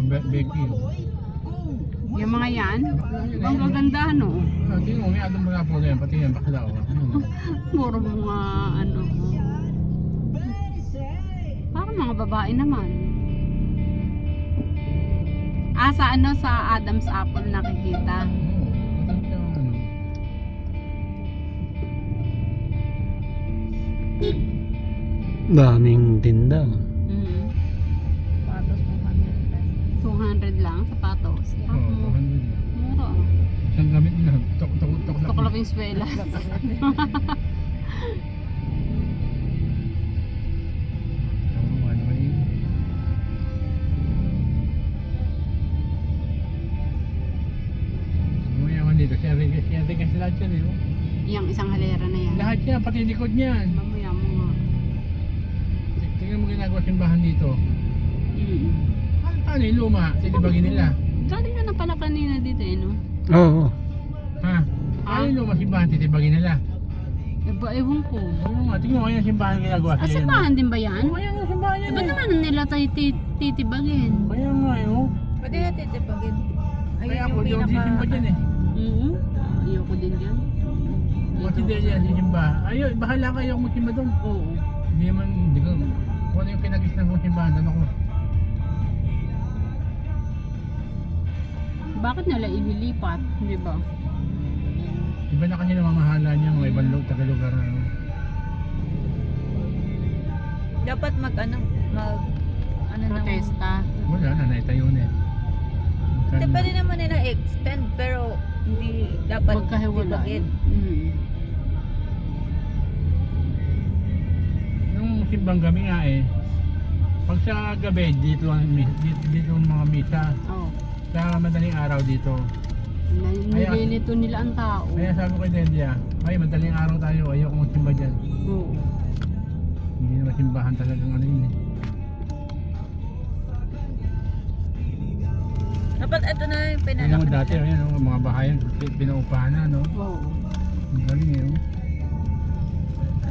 Becky. Yung mga yan, ang gaganda no. Tingnan mo, may adong mga po na yan, pati yan, bakla o. Puro mga ano. Parang mga babae naman. Sa ano, sa Adam's Apple nakikita. Daming tinda. Patos 200 pesos. 200 lang, sapatos. Oo, 200 lang. Mura. Isang gamit na, tok. Tuklap yung swela. Dito, siya kasi lahat yan eh. Yung isang halera na yan. Lahat yan, pati likod niyan. Mamaya mo nga. Tingnan mo ginagawa simbahan dito. Paano yung luma? Titibagin nila. Galing ka na pala kanina dito eh, no? Oo. Ha? Paano yung luma simbahan? Titibagin nila. Ewan ko. Oo nga, tingnan mo yung simbahan ginagawa. Simbahan din ba yan? Oo, yan yung simbahan yan Ba't eh. naman nila tayo titibagin? Kaya nga eh, oh. Pwede na titipagin. Kaya ako, di ako sisimba dyan eh. Ayoko din dyan. Kasi dahil yan, sisimba. Ayun, bahala kayo kung magsimba doon. Oo. Hindi ko, kung ano yung kinagis ng simbahan, ano ko. Bakit nila ililipat? Di ba? Iba na kasi namamahala niya, mga ibang taga-lugar na. Ano. Dapat ano Protesta. Wala na, naitayo na eh. Hindi pwede naman nila extend pero hindi dapat Magkahiwalay. titipagin. Nung simbang gabi nga eh, pag sa gabi, dito ang mga misa. Oo. Sa madaling araw dito. Nililito nila ang tao. Kaya sabi ko kay Dendia, ay madaling araw tayo, ayoko magsimba dyan. Oo. Hindi na masimbahan talagang ano yun eh. Dapat ito na yung Tingnan mo pinalaki. dati, ayan, oh, mga bahayan, pinaupahan na, no? Oo. Ang galing eh, oh.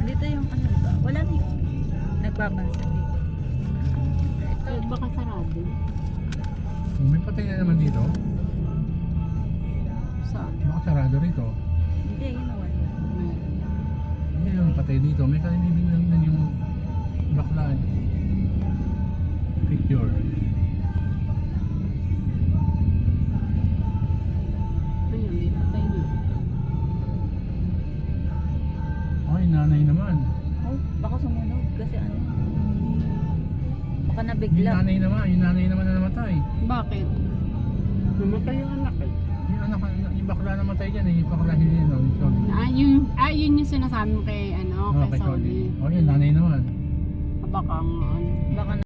Dito yung ano ba? Wala na yung nagbabansa dito. Ito. Baka sarado. May patay na naman dito. Saan? Baka sarado rito. Hindi, yun na wala. Hindi yung patay dito. May kalibig lang din yung bakla. Picture. Ayun, may patay na. Ay, nanay naman. Oh, baka sumunod kasi ano. Baka Yung nabigla. nanay naman na namatay. Bakit? Namatay yung anak eh. Yung anak, yung bakla namatay dyan eh. Yung bakla hindi no, yung Sony. Yun yung sinasabi mo kay, Oh, kay Sony. Oh, yun, nanay naman. Baka nga ano. Baka